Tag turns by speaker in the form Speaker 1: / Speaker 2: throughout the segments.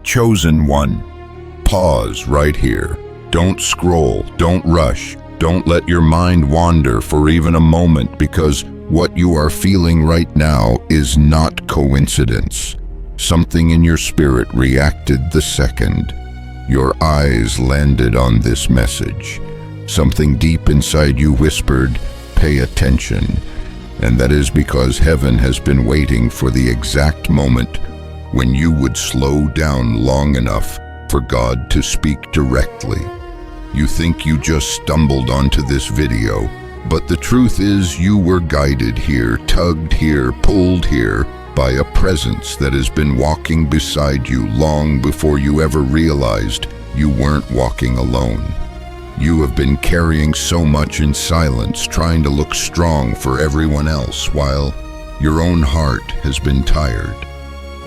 Speaker 1: Chosen one, pause right here. Don't scroll, don't rush, don't let your mind wander for even a moment, because what you are feeling right now is not coincidence. Something in your spirit reacted the second your eyes landed on this message. Something deep inside you whispered, "Pay attention." And that is because heaven has been waiting for the exact moment when you would slow down long enough for God to speak directly. You think you just stumbled onto this video, but the truth is you were guided here, tugged here, pulled here by a presence that has been walking beside you long before you ever realized you weren't walking alone. You have been carrying so much in silence, trying to look strong for everyone else, while your own heart has been tired.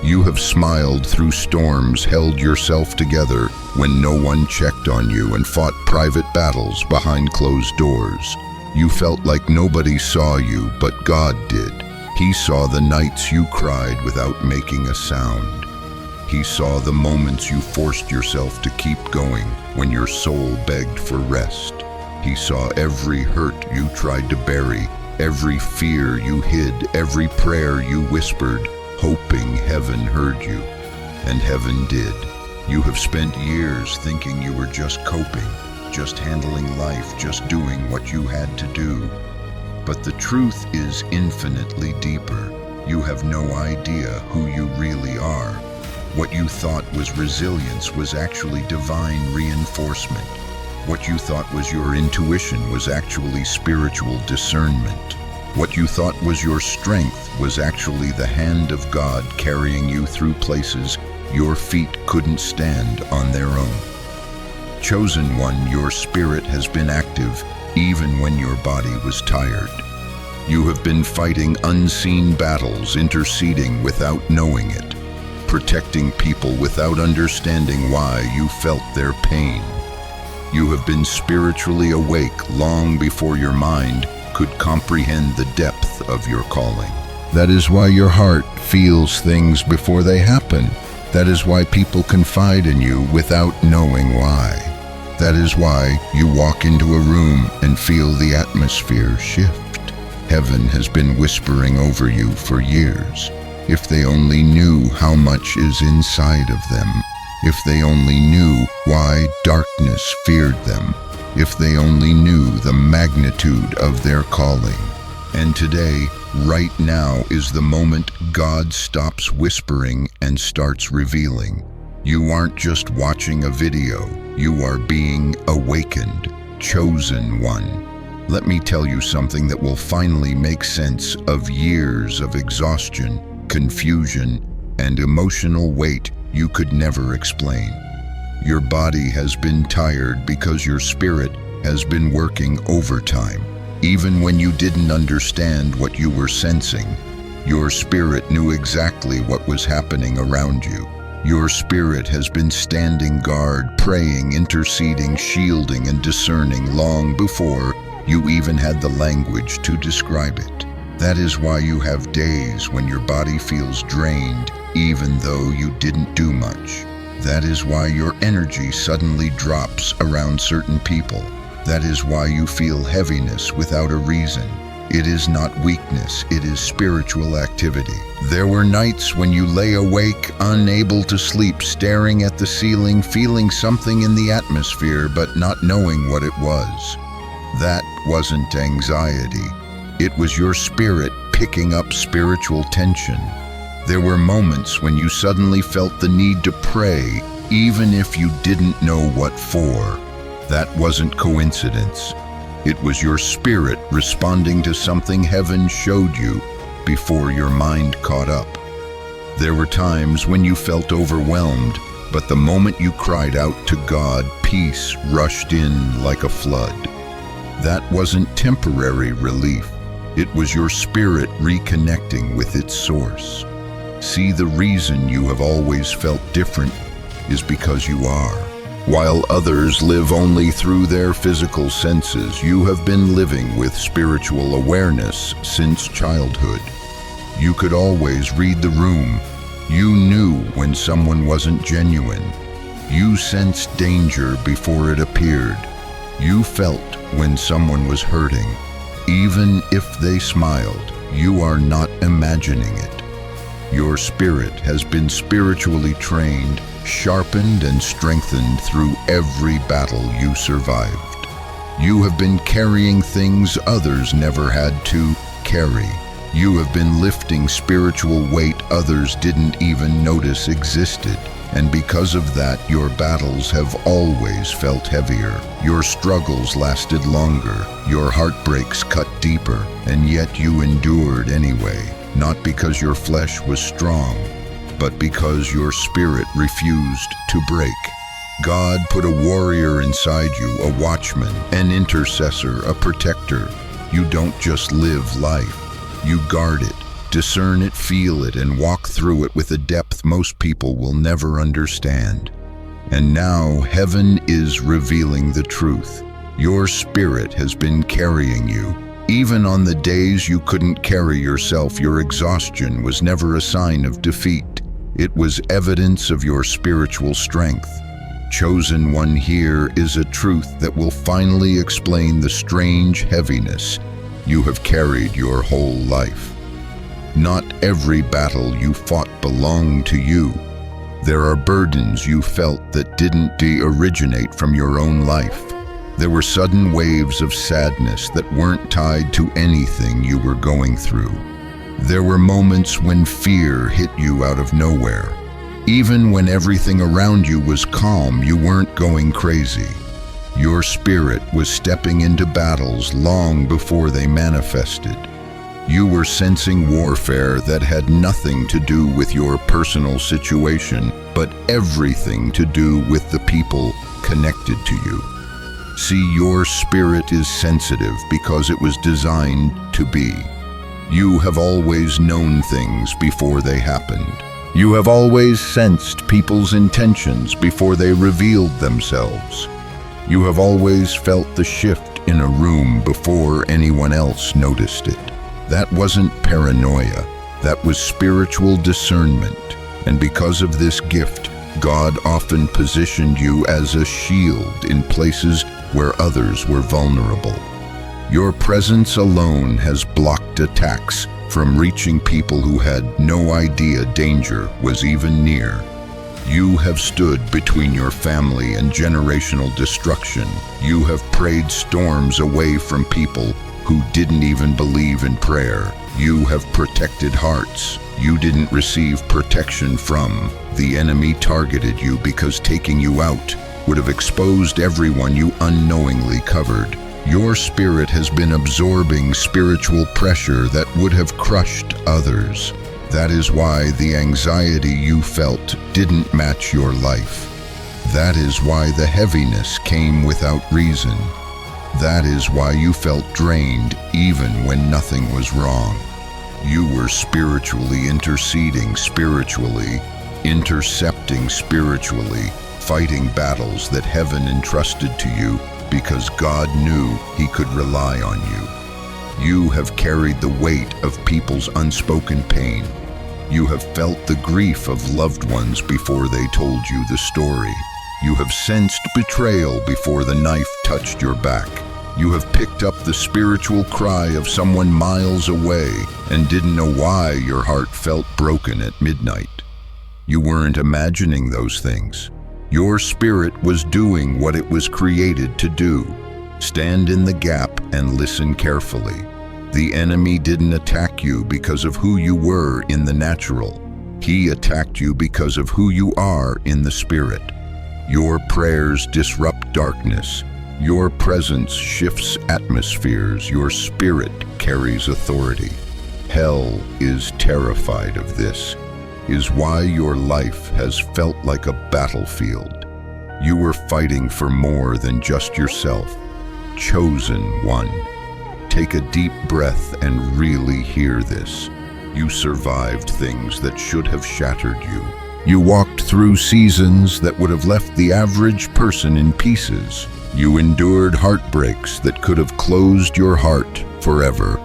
Speaker 1: You have smiled through storms, held yourself together when no one checked on you, and fought private battles behind closed doors. You felt like nobody saw you, but God did. He saw the nights you cried without making a sound. He saw the moments you forced yourself to keep going when your soul begged for rest. He saw every hurt you tried to bury, every fear you hid, every prayer you whispered, hoping heaven heard you. And heaven did. You have spent years thinking you were just coping, just handling life, just doing what you had to do. But the truth is infinitely deeper. You have no idea who you really are. What you thought was resilience was actually divine reinforcement. What you thought was your intuition was actually spiritual discernment. What you thought was your strength was actually the hand of God carrying you through places your feet couldn't stand on their own. Chosen one, your spirit has been active even when your body was tired. You have been fighting unseen battles, interceding without knowing it, protecting people without understanding why you felt their pain. You have been spiritually awake long before your mind could comprehend the depth of your calling. That is why your heart feels things before they happen. That is why people confide in you without knowing why. That is why you walk into a room and feel the atmosphere shift. Heaven has been whispering over you for years. If they only knew how much is inside of them. If they only knew why darkness feared them. If they only knew the magnitude of their calling. And today, right now, is the moment God stops whispering and starts revealing. You aren't just watching a video, you are being awakened, chosen one. Let me tell you something that will finally make sense of years of exhaustion, confusion, and emotional weight you could never explain. Your body has been tired because your spirit has been working overtime. Even when you didn't understand what you were sensing, your spirit knew exactly what was happening around you. Your spirit has been standing guard, praying, interceding, shielding, and discerning long before you even had the language to describe it. That is why you have days when your body feels drained, even though you didn't do much. That is why your energy suddenly drops around certain people. That is why you feel heaviness without a reason. It is not weakness, it is spiritual activity. There were nights when you lay awake, unable to sleep, staring at the ceiling, feeling something in the atmosphere, but not knowing what it was. That wasn't anxiety. It was your spirit picking up spiritual tension. There were moments when you suddenly felt the need to pray, even if you didn't know what for. That wasn't coincidence. It was your spirit responding to something heaven showed you before your mind caught up. There were times when you felt overwhelmed, but the moment you cried out to God, peace rushed in like a flood. That wasn't temporary relief. It was your spirit reconnecting with its source. See, the reason you have always felt different is because you are. While others live only through their physical senses, you have been living with spiritual awareness since childhood. You could always read the room. You knew when when someone wasn't genuine. You sensed danger before it appeared. You felt when someone was hurting. Even if they smiled, you are not imagining it. Your spirit has been spiritually trained, sharpened and strengthened through every battle you survived. You have been carrying things others never had to carry. You have been lifting spiritual weight others didn't even notice existed. And because of that, your battles have always felt heavier. Your struggles lasted longer. Your heartbreaks cut deeper. And yet you endured anyway. Not because your flesh was strong, but because your spirit refused to break. God put a warrior inside you, a watchman, an intercessor, a protector. You don't just live life. You guard it, discern it, feel it, and walk through it with a depth most people will never understand. And now heaven is revealing the truth. Your spirit has been carrying you. Even on the days you couldn't carry yourself, your exhaustion was never a sign of defeat. It was evidence of your spiritual strength. Chosen one, here is a truth that will finally explain the strange heaviness you have carried your whole life. Not every battle you fought belonged to you. There are burdens you felt that didn't originate from your own life. There were sudden waves of sadness that weren't tied to anything you were going through. There were moments when fear hit you out of nowhere. Even when everything around you was calm, you weren't going crazy. Your spirit was stepping into battles long before they manifested. You were sensing warfare that had nothing to do with your personal situation, but everything to do with the people connected to you. See, your spirit is sensitive because it was designed to be. You have always known things before they happened. You have always sensed people's intentions before they revealed themselves. You have always felt the shift in a room before anyone else noticed it. That wasn't paranoia. That was spiritual discernment. And because of this gift, God often positioned you as a shield in places where others were vulnerable. Your presence alone has blocked attacks from reaching people who had no idea danger was even near. You have stood between your family and generational destruction. You have prayed storms away from people who didn't even believe in prayer. You have protected hearts you didn't receive protection from. The enemy targeted you because taking you out would have exposed everyone you unknowingly covered. Your spirit has been absorbing spiritual pressure that would have crushed others. That is why the anxiety you felt didn't match your life. That is why the heaviness came without reason. That is why you felt drained even when nothing was wrong. You were spiritually interceding spiritually, intercepting spiritually, fighting battles that heaven entrusted to you because God knew He could rely on you. You have carried the weight of people's unspoken pain. You have felt the grief of loved ones before they told you the story. You have sensed betrayal before the knife touched your back. You have picked up the spiritual cry of someone miles away and didn't know why your heart felt broken at midnight. You weren't imagining those things. Your spirit was doing what it was created to do. Stand in the gap and listen carefully. The enemy didn't attack you because of who you were in the natural. He attacked you because of who you are in the spirit. Your prayers disrupt darkness. Your presence shifts atmospheres. Your spirit carries authority. Hell is terrified of this, is why your life has felt like a battlefield. You were fighting for more than just yourself. Chosen one. Take a deep breath and really hear this. You survived things that should have shattered you. You walked through seasons that would have left the average person in pieces. You endured heartbreaks that could have closed your heart forever.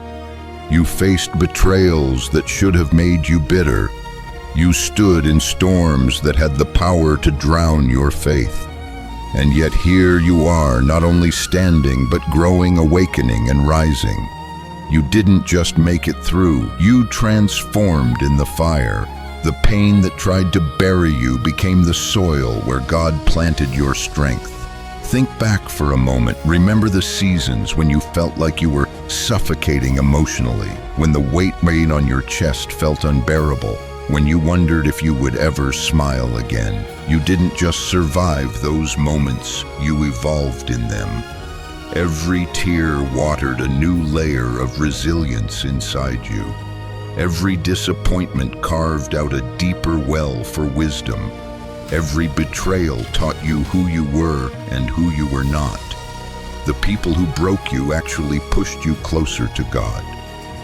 Speaker 1: You faced betrayals that should have made you bitter. You stood in storms that had the power to drown your faith. And yet here you are, not only standing, but growing, awakening, and rising. You didn't just make it through, you transformed in the fire. The pain that tried to bury you became the soil where God planted your strength. Think back for a moment. Remember the seasons when you felt like you were suffocating emotionally, when the weight on your chest felt unbearable, when you wondered if you would ever smile again. You didn't just survive those moments, you evolved in them. Every tear watered a new layer of resilience inside you. Every disappointment carved out a deeper well for wisdom. Every betrayal taught you who you were and who you were not. The people who broke you actually pushed you closer to God.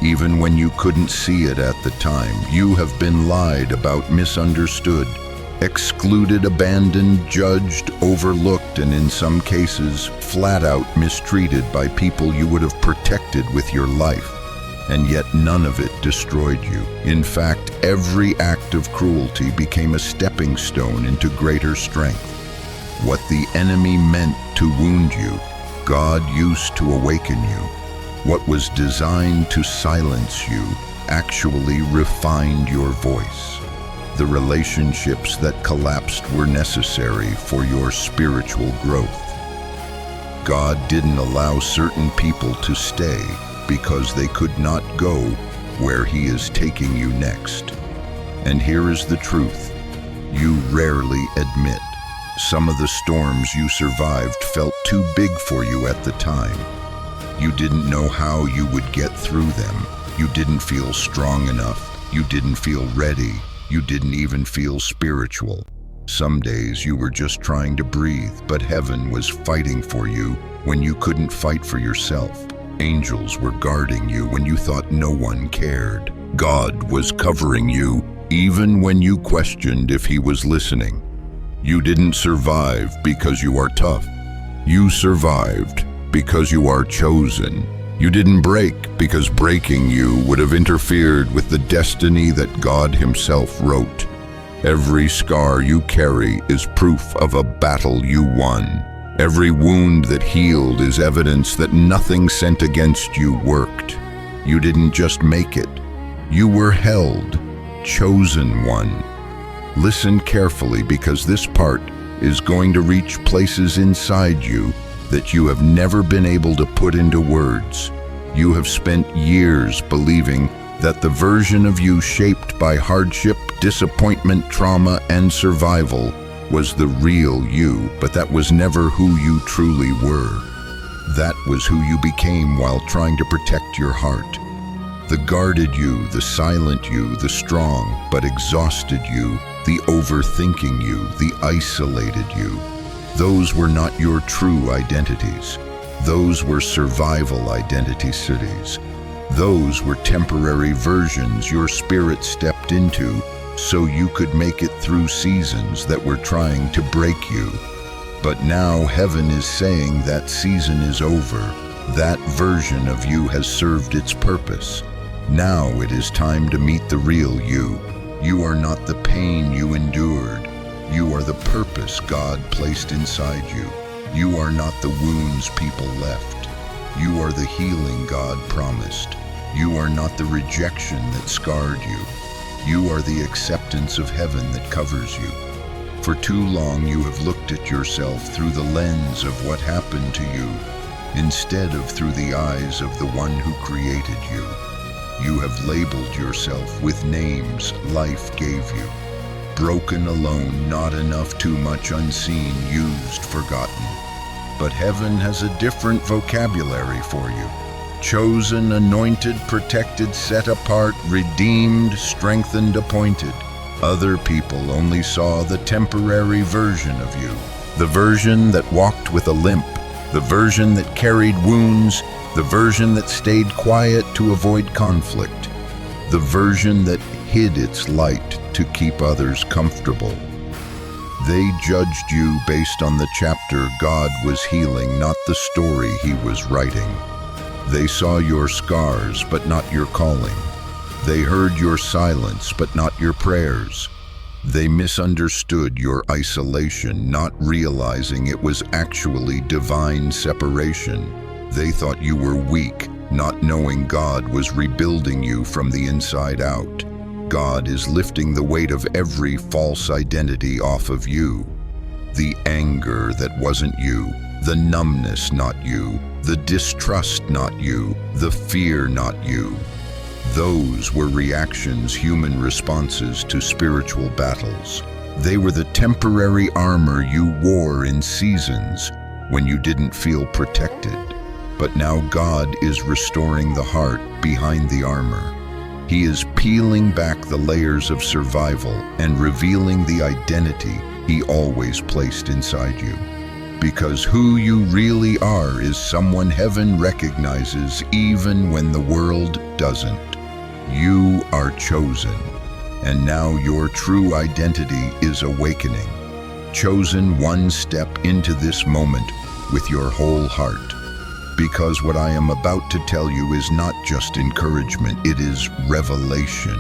Speaker 1: Even when you couldn't see it at the time, you have been lied about, misunderstood, excluded, abandoned, judged, overlooked, and in some cases, flat out mistreated by people you would have protected with your life. And yet none of it destroyed you. In fact, every act of cruelty became a stepping stone into greater strength. What the enemy meant to wound you, God used to awaken you. What was designed to silence you actually refined your voice. The relationships that collapsed were necessary for your spiritual growth. God didn't allow certain people to stay because they could not go where He is taking you next. And here is the truth. You rarely admit. Some of the storms you survived felt too big for you at the time. You didn't know how you would get through them. You didn't feel strong enough. You didn't feel ready. You didn't even feel spiritual. Some days you were just trying to breathe, but heaven was fighting for you when you couldn't fight for yourself. Angels were guarding you when you thought no one cared. God was covering you even when you questioned if He was listening. You didn't survive because you are tough. You survived because you are chosen. You didn't break because breaking you would have interfered with the destiny that God Himself wrote. Every scar you carry is proof of a battle you won. Every wound that healed is evidence that nothing sent against you worked. You didn't just make it. You were held, chosen one. Listen carefully, because this part is going to reach places inside you that you have never been able to put into words. You have spent years believing that the version of you shaped by hardship, disappointment, trauma, and survival was the real you, but that was never who you truly were. That was who you became while trying to protect your heart. The guarded you, the silent you, the strong but exhausted you, the overthinking you, the isolated you. Those were not your true identities. Those were survival identity cities. Those were temporary versions your spirit stepped into so you could make it through seasons that were trying to break you. But now heaven is saying that season is over. That version of you has served its purpose. Now it is time to meet the real you. You are not the pain you endured. You are the purpose God placed inside you. You are not the wounds people left. You are the healing God promised. You are not the rejection that scarred you. You are the acceptance of heaven that covers you. For too long you have looked at yourself through the lens of what happened to you, instead of through the eyes of the one who created you. You have labeled yourself with names life gave you. Broken, alone, not enough, too much, unseen, used, forgotten. But heaven has a different vocabulary for you. Chosen, anointed, protected, set apart, redeemed, strengthened, appointed. Other people only saw the temporary version of you. The version that walked with a limp. The version that carried wounds. The version that stayed quiet to avoid conflict. The version that hid its light to keep others comfortable. They judged you based on the chapter God was healing, not the story He was writing. They saw your scars, but not your calling. They heard your silence, but not your prayers. They misunderstood your isolation, not realizing it was actually divine separation. They thought you were weak, not knowing God was rebuilding you from the inside out. God is lifting the weight of every false identity off of you. The anger that wasn't you, the numbness not you, the distrust not you, the fear not you. Those were reactions, human responses to spiritual battles. They were the temporary armor you wore in seasons when you didn't feel protected. But now God is restoring the heart behind the armor. He is peeling back the layers of survival and revealing the identity He always placed inside you. Because who you really are is someone heaven recognizes even when the world doesn't. You are chosen, and now your true identity is awakening. Chosen one step into this moment with your whole heart. Because what I am about to tell you is not just encouragement, it is revelation.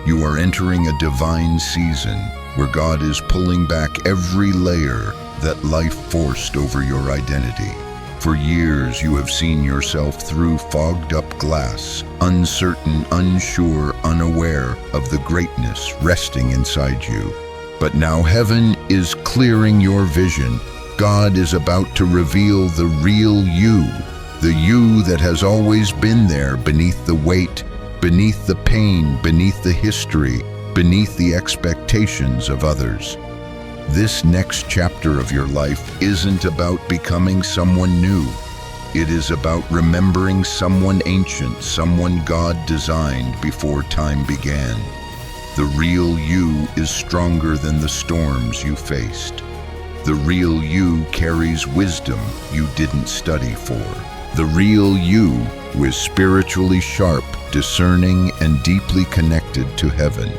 Speaker 1: You are entering a divine season where God is pulling back every layer that life forced over your identity. For years you have seen yourself through fogged-up glass, uncertain, unsure, unaware of the greatness resting inside you. But now heaven is clearing your vision. God is about to reveal the real you, the you that has always been there beneath the weight, beneath the pain, beneath the history, beneath the expectations of others. This next chapter of your life isn't about becoming someone new. It is about remembering someone ancient, someone God designed before time began. The real you is stronger than the storms you faced. The real you carries wisdom you didn't study for. The real you is spiritually sharp, discerning, and deeply connected to heaven.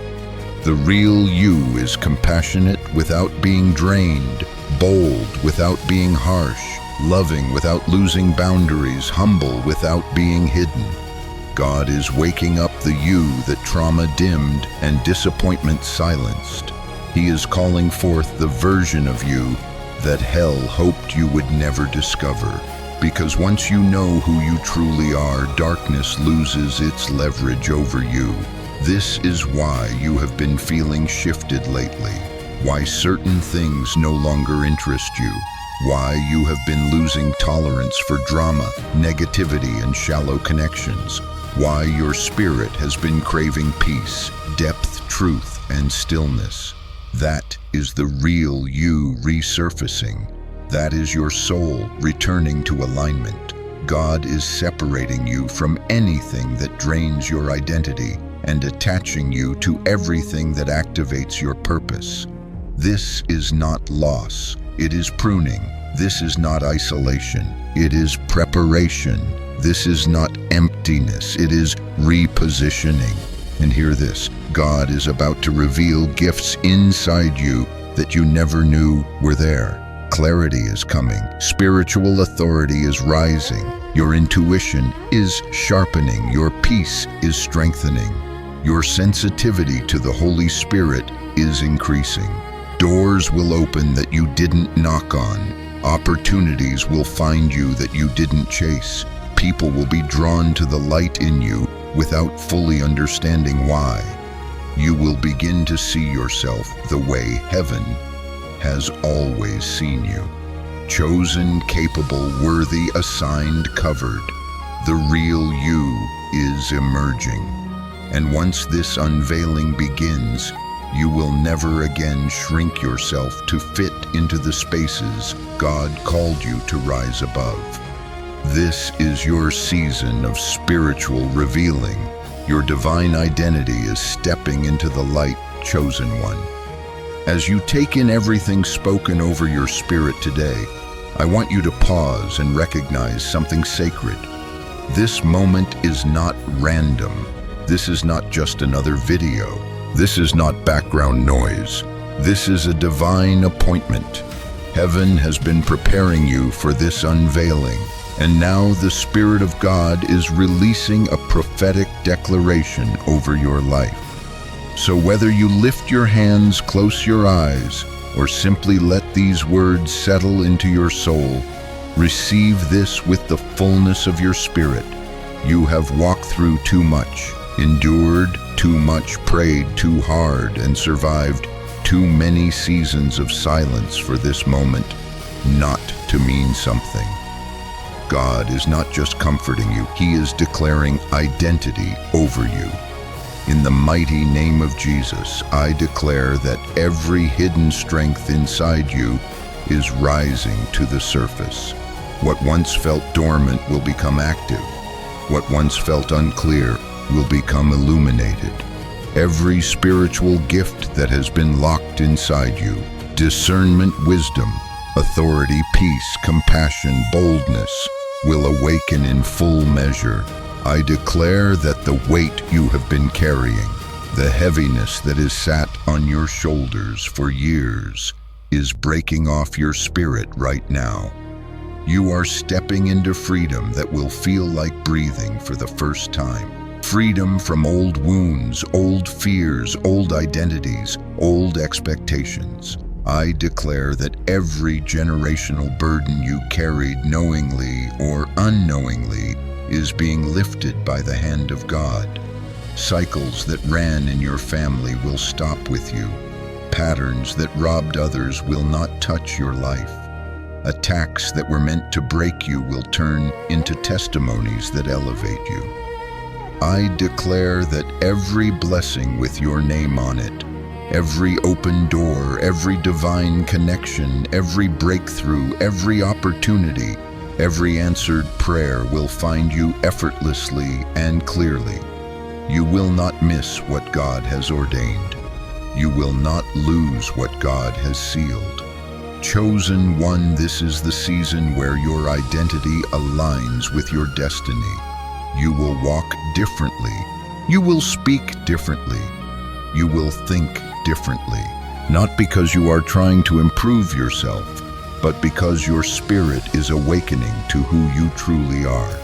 Speaker 1: The real you is compassionate without being drained, bold without being harsh, loving without losing boundaries, humble without being hidden. God is waking up the you that trauma dimmed and disappointment silenced. He is calling forth the version of you that hell hoped you would never discover. Because once you know who you truly are, darkness loses its leverage over you. This is why you have been feeling shifted lately, why certain things no longer interest you, why you have been losing tolerance for drama, negativity, and shallow connections, why your spirit has been craving peace, depth, truth, and stillness. That is the real you resurfacing. That is your soul returning to alignment. God is separating you from anything that drains your identity and attaching you to everything that activates your purpose. This is not loss, it is pruning. This is not isolation, it is preparation. This is not emptiness, it is repositioning. And hear this, God is about to reveal gifts inside you that you never knew were there. Clarity is coming, spiritual authority is rising, your intuition is sharpening, your peace is strengthening, your sensitivity to the Holy Spirit is increasing. Doors will open that you didn't knock on, opportunities will find you that you didn't chase, people will be drawn to the light in you without fully understanding why. You will begin to see yourself the way heaven has always seen you. Chosen, capable, worthy, assigned, covered. The real you is emerging. And once this unveiling begins, you will never again shrink yourself to fit into the spaces God called you to rise above. This is your season of spiritual revealing. Your divine identity is stepping into the light, chosen one. As you take in everything spoken over your spirit today, I want you to pause and recognize something sacred. This moment is not random. This is not just another video. This is not background noise. This is a divine appointment. Heaven has been preparing you for this unveiling. And now the Spirit of God is releasing a prophetic declaration over your life. So whether you lift your hands, close your eyes, or simply let these words settle into your soul, receive this with the fullness of your spirit. You have walked through too much, endured too much, prayed too hard, and survived too many seasons of silence for this moment not to mean something. God is not just comforting you, He is declaring identity over you. In the mighty name of Jesus, I declare that every hidden strength inside you is rising to the surface. What once felt dormant will become active. What once felt unclear will become illuminated. Every spiritual gift that has been locked inside you, discernment, wisdom, authority, peace, compassion, boldness, will awaken in full measure. I declare that the weight you have been carrying, the heaviness that has sat on your shoulders for years, is breaking off your spirit right now. You are stepping into freedom that will feel like breathing for the first time. Freedom from old wounds, old fears, old identities, old expectations. I declare that every generational burden you carried knowingly or unknowingly is being lifted by the hand of God. Cycles that ran in your family will stop with you. Patterns that robbed others will not touch your life. Attacks that were meant to break you will turn into testimonies that elevate you. I declare that every blessing with your name on it, every open door, every divine connection, every breakthrough, every opportunity, every answered prayer will find you effortlessly and clearly. You will not miss what God has ordained. You will not lose what God has sealed. Chosen one, this is the season where your identity aligns with your destiny. You will walk differently. You will speak differently. You will think differently. Not because you are trying to improve yourself, but because your spirit is awakening to who you truly are.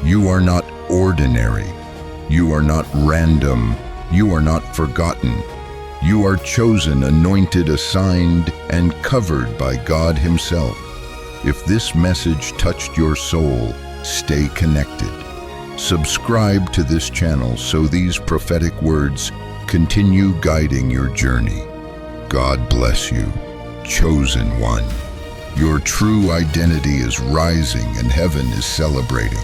Speaker 1: You are not ordinary. You are not random. You are not forgotten. You are chosen, anointed, assigned, and covered by God Himself. If this message touched your soul, stay connected. Subscribe to this channel so these prophetic words continue guiding your journey. God bless you, chosen one. Your true identity is rising and heaven is celebrating.